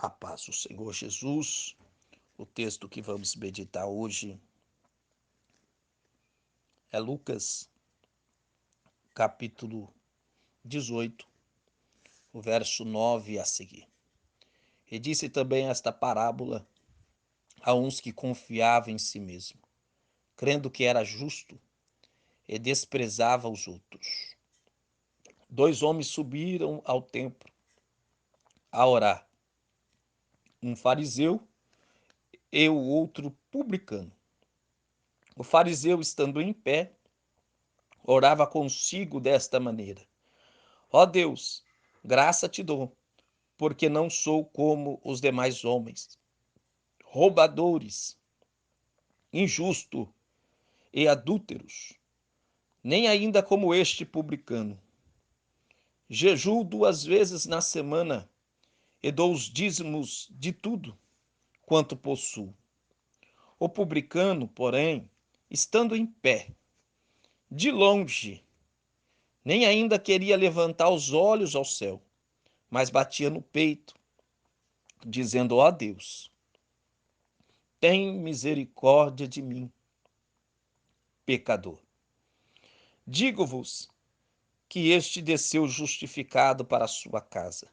A paz do Senhor Jesus. O texto que vamos meditar hoje é Lucas, capítulo 18, o verso 9 a seguir. E disse também esta parábola a uns que confiavam em si mesmo, crendo que era justo, e desprezava os outros. 2 homens subiram ao templo a orar, um fariseu e o outro publicano. O fariseu, estando em pé, orava consigo desta maneira: Ó Deus, graça te dou, porque não sou como os demais homens, roubadores, injusto e adúlteros, nem ainda como este publicano. Jejuo 2 vezes na semana e dou os dízimos de tudo quanto possuo. O publicano, porém, estando em pé, de longe, nem ainda queria levantar os olhos ao céu, mas batia no peito, dizendo: ó Deus, tem misericórdia de mim, pecador. Digo-vos que este desceu justificado para a sua casa,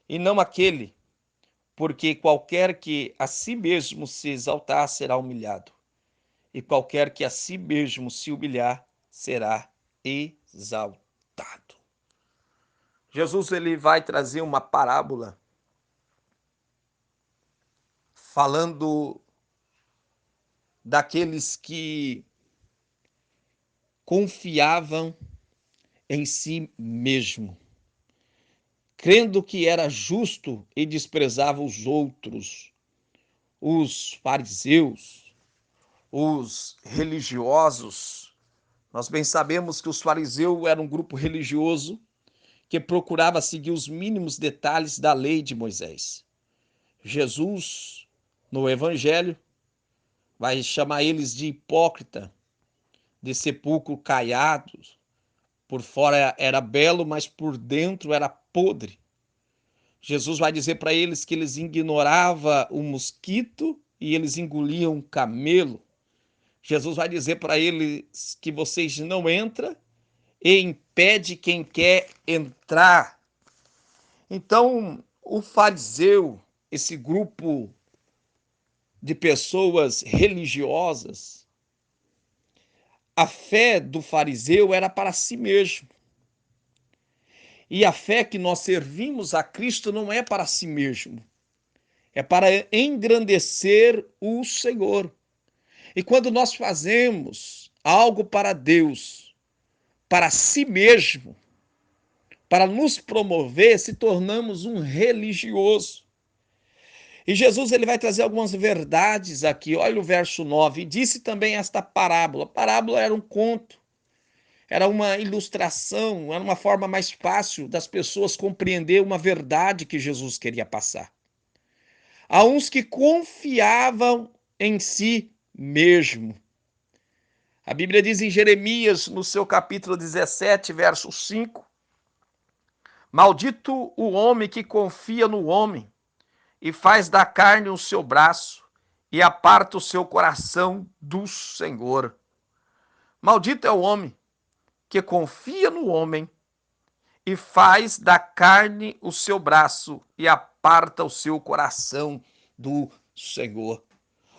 e não aquele, porque qualquer que a si mesmo se exaltar será humilhado, e qualquer que a si mesmo se humilhar será exaltado. Jesus ele vai trazer uma parábola falando daqueles que confiavam em si mesmo, crendo que era justo e desprezava os outros, os fariseus, os religiosos. Nós bem sabemos que os fariseus eram um grupo religioso que procurava seguir os mínimos detalhes da lei de Moisés. Jesus, no Evangelho, vai chamar eles de hipócrita, de sepulcro caiado. Por fora era belo, mas por dentro era podre. Jesus vai dizer para eles que eles ignoravam o mosquito e eles engoliam um camelo. Jesus vai dizer para eles que vocês não entram e impede quem quer entrar. Então, o fariseu, esse grupo de pessoas religiosas, a fé do fariseu era para si mesmo. E a fé que nós servimos a Cristo não é para si mesmo, é para engrandecer o Senhor. E quando nós fazemos algo para Deus, para si mesmo, para nos promover, se tornamos um religioso. E Jesus ele vai trazer algumas verdades aqui. Olha o verso 9. E disse também esta parábola. A parábola era um conto, era uma ilustração, era uma forma mais fácil das pessoas compreender uma verdade que Jesus queria passar. Há uns que confiavam em si mesmo. A Bíblia diz em Jeremias, no seu capítulo 17, verso 5, maldito o homem que confia no homem e faz da carne o seu braço e aparta o seu coração do Senhor. Maldito é o homem que confia no homem e faz da carne o seu braço e aparta o seu coração do Senhor.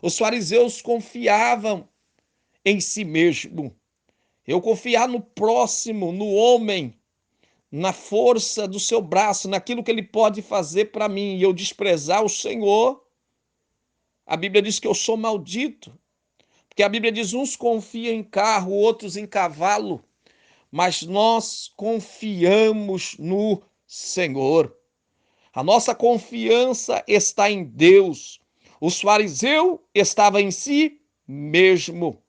Os fariseus confiavam em si mesmo. Eu confiar no próximo, no homem, na força do seu braço, naquilo que ele pode fazer para mim, e eu desprezar o Senhor, a Bíblia diz que eu sou maldito. Porque a Bíblia diz, uns confiam em carro, outros em cavalo, mas nós confiamos no Senhor. A nossa confiança está em Deus. Os fariseus estavam em si mesmo,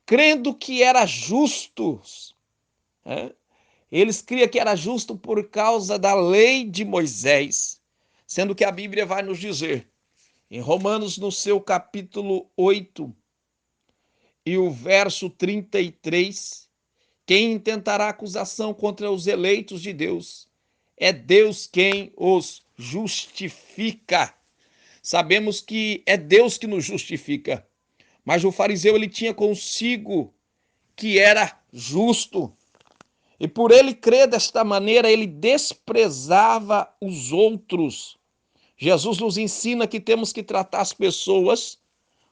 crendo que era justo. Eles criam que era justo por causa da lei de Moisés, sendo que a Bíblia vai nos dizer, em Romanos, no seu capítulo 8, e o verso 33, quem intentará acusação contra os eleitos de Deus? É Deus quem os justifica. Sabemos que é Deus que nos justifica, mas o fariseu ele tinha consigo que era justo. E por ele crer desta maneira, ele desprezava os outros. Jesus nos ensina que temos que tratar as pessoas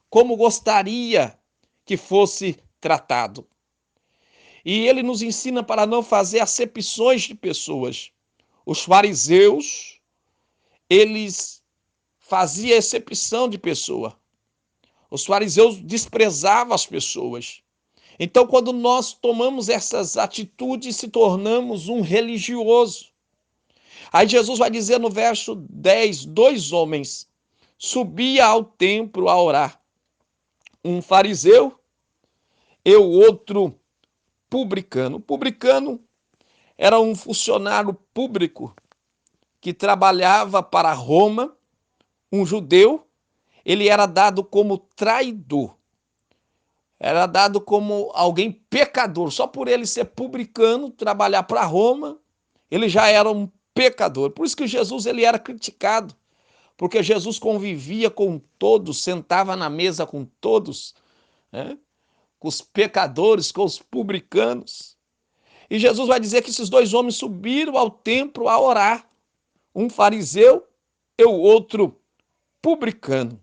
como gostaria que fosse tratado. E ele nos ensina para não fazer acepções de pessoas. Os fariseus, eles faziam acepção de pessoa. Os fariseus desprezavam as pessoas. Então, quando nós tomamos essas atitudes, se tornamos um religioso. Aí Jesus vai dizer no verso 10, 2 homens subia ao templo a orar. Um fariseu e o outro publicano. O publicano era um funcionário público que trabalhava para Roma, um judeu. Ele era dado como traidor. Era dado como alguém pecador. Só por ele ser publicano, trabalhar para Roma, ele já era um pecador. Por isso que Jesus ele era criticado, porque Jesus convivia com todos, sentava na mesa com todos, né? Com os pecadores, com os publicanos. E Jesus vai dizer que esses 2 homens subiram ao templo a orar. Um fariseu e o outro publicano.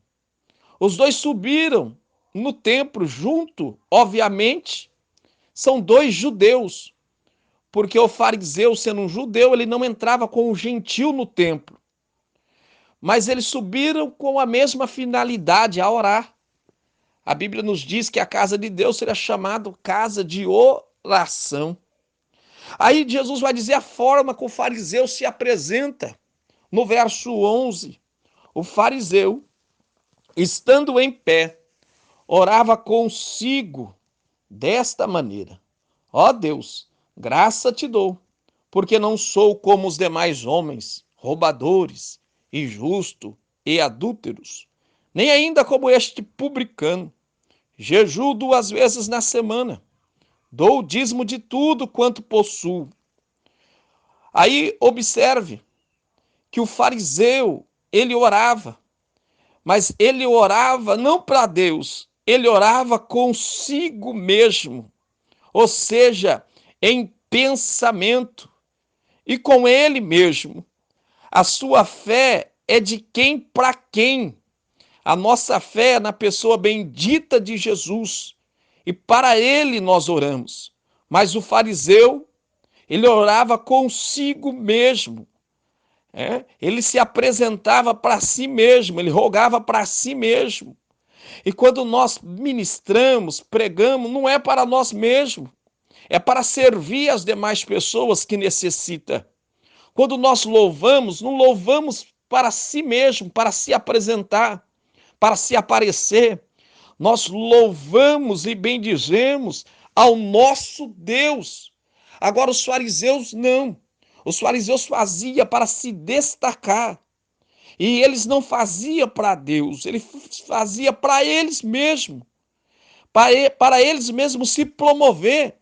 Os 2 subiram no templo junto, obviamente, são 2 judeus, porque o fariseu, sendo um judeu, ele não entrava com o gentil no templo. Mas eles subiram com a mesma finalidade, a orar. A Bíblia nos diz que a casa de Deus será chamada casa de oração. Aí Jesus vai dizer a forma que o fariseu se apresenta. No verso 11, o fariseu, estando em pé, orava consigo desta maneira: ó Deus, graça te dou, porque não sou como os demais homens, roubadores, injustos e adúlteros, nem ainda como este publicano. Jejuo 2 vezes na semana, dou o dízimo de tudo quanto possuo. Aí observe que o fariseu, ele orava, mas ele orava não para Deus, ele orava consigo mesmo, ou seja, em pensamento e com ele mesmo. A sua fé é de quem para quem. A nossa fé é na pessoa bendita de Jesus e para ele nós oramos. Mas o fariseu, ele orava consigo mesmo. Ele se apresentava para si mesmo, ele rogava para si mesmo. E quando nós ministramos, pregamos, não é para nós mesmos, é para servir as demais pessoas que necessitam. Quando nós louvamos, não louvamos para si mesmo, para se apresentar, para se aparecer. Nós louvamos e bendizemos ao nosso Deus. Agora os fariseus não. Os fariseus faziam para se destacar. E eles não faziam para Deus, eles faziam para eles mesmos. Para eles mesmos se promover.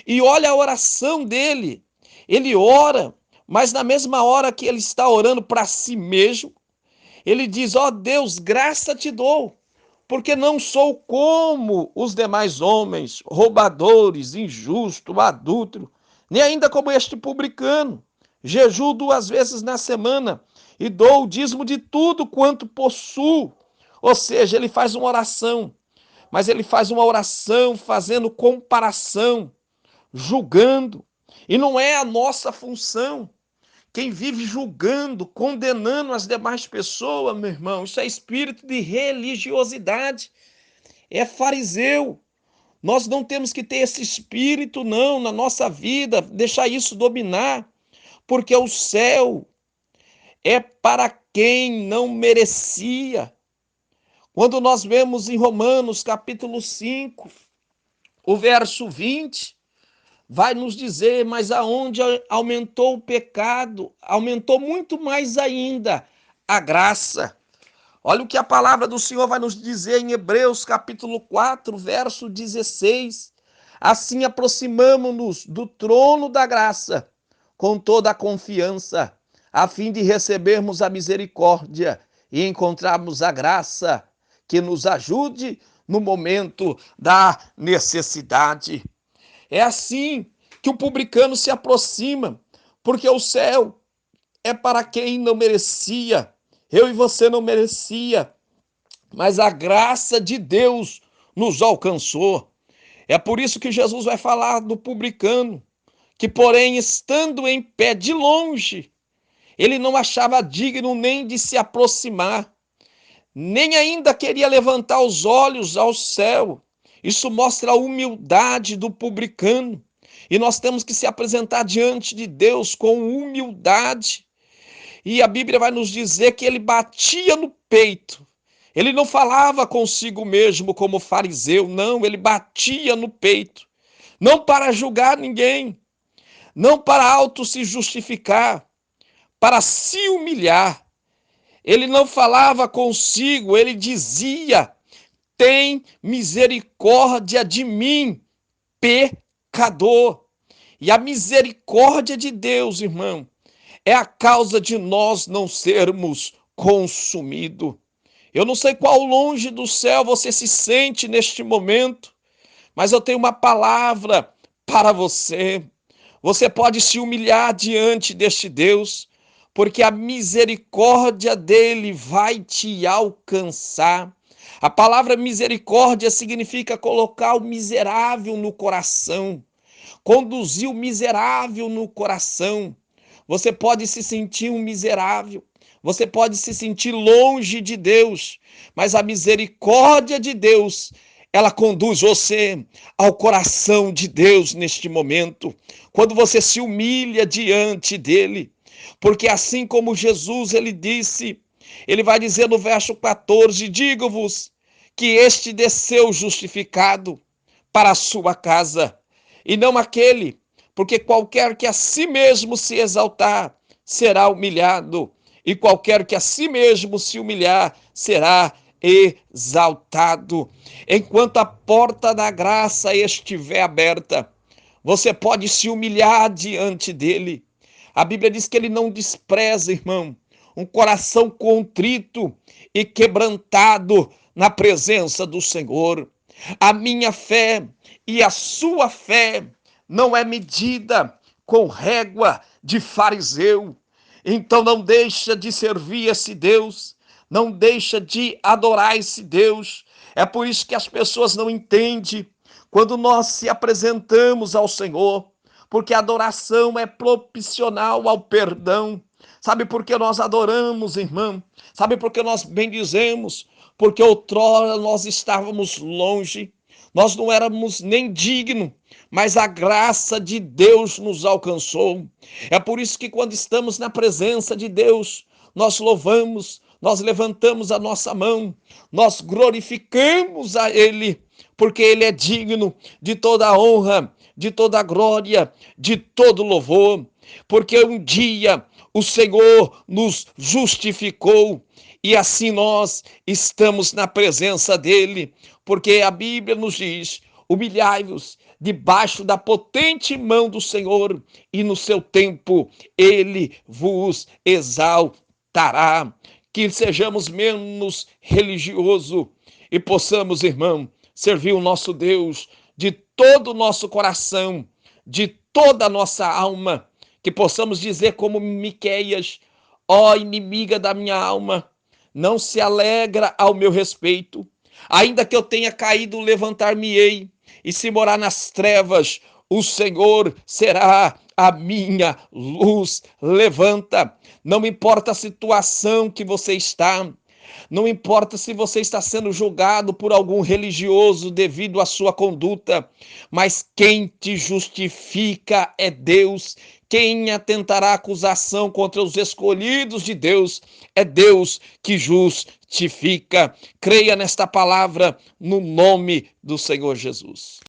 E olha a oração dele. Ele ora, mas na mesma hora que ele está orando para si mesmo, ele diz: ó Deus, graça te dou, porque não sou como os demais homens, roubadores, injustos, adúlteros, nem ainda como este publicano. Jejuo 2 vezes na semana e dou o dízimo de tudo quanto possuo. Ou seja, ele faz uma oração, mas ele faz uma oração fazendo comparação, julgando. E não é a nossa função. Quem vive julgando, condenando as demais pessoas, meu irmão, isso é espírito de religiosidade, é fariseu. Nós não temos que ter esse espírito, não, na nossa vida, deixar isso dominar, porque o céu é para quem não merecia. Quando nós vemos em Romanos, capítulo 5, o verso 20, vai nos dizer: mas aonde aumentou o pecado, aumentou muito mais ainda a graça. Olha o que a palavra do Senhor vai nos dizer em Hebreus capítulo 4, verso 16. Assim aproximamo-nos do trono da graça com toda a confiança, a fim de recebermos a misericórdia e encontrarmos a graça que nos ajude no momento da necessidade. É assim que o publicano se aproxima, porque o céu é para quem não merecia. Eu e você não merecia, mas a graça de Deus nos alcançou. É por isso que Jesus vai falar do publicano, que porém, estando em pé de longe, ele não achava digno nem de se aproximar, nem ainda queria levantar os olhos ao céu. Isso mostra a humildade do publicano. E nós temos que se apresentar diante de Deus com humildade. E a Bíblia vai nos dizer que ele batia no peito. Ele não falava consigo mesmo como fariseu, não, ele batia no peito. Não para julgar ninguém, não para auto se justificar, para se humilhar. Ele não falava consigo, ele dizia: tem misericórdia de mim, pecador. E a misericórdia de Deus, irmão, é a causa de nós não sermos consumidos. Eu não sei qual longe do céu você se sente neste momento, mas eu tenho uma palavra para você. Você pode se humilhar diante deste Deus, porque a misericórdia dele vai te alcançar. A palavra misericórdia significa colocar o miserável no coração, conduzir o miserável no coração. Você pode se sentir um miserável, você pode se sentir longe de Deus, mas a misericórdia de Deus, ela conduz você ao coração de Deus neste momento, quando você se humilha diante dele. Porque assim como Jesus, ele disse, ele vai dizer no verso 14, digo-vos que este desceu justificado para a sua casa, e não aquele, porque qualquer que a si mesmo se exaltar, será humilhado, e qualquer que a si mesmo se humilhar, será exaltado. Enquanto a porta da graça estiver aberta, você pode se humilhar diante dele. A Bíblia diz que ele não despreza, irmão, um coração contrito e quebrantado na presença do Senhor. A minha fé e a sua fé não é medida com régua de fariseu. Então não deixa de servir esse Deus, não deixa de adorar esse Deus. É por isso que as pessoas não entendem quando nós se apresentamos ao Senhor, porque a adoração é proporcional ao perdão. Sabe por que nós adoramos, irmão? Sabe por que nós bendizemos? Porque outrora nós estávamos longe, nós não éramos nem dignos, mas a graça de Deus nos alcançou. É por isso que quando estamos na presença de Deus, nós louvamos, nós levantamos a nossa mão, nós glorificamos a Ele, porque Ele é digno de toda a honra, de toda a glória, de todo louvor, porque um dia o Senhor nos justificou e assim nós estamos na presença dele, porque a Bíblia nos diz: humilhai-vos debaixo da potente mão do Senhor, e no seu tempo ele vos exaltará. Que sejamos menos religiosos e possamos, irmão, servir o nosso Deus de todo o nosso coração, de toda a nossa alma, que possamos dizer como Miqueias: ó inimiga da minha alma, não se alegra ao meu respeito, ainda que eu tenha caído, levantar-me-ei, e se morar nas trevas, o Senhor será a minha luz. Levanta, não importa a situação que você está, não importa se você está sendo julgado por algum religioso devido à sua conduta, mas quem te justifica é Deus. Quem atentará acusação contra os escolhidos de Deus é Deus que justifica. Creia nesta palavra no nome do Senhor Jesus.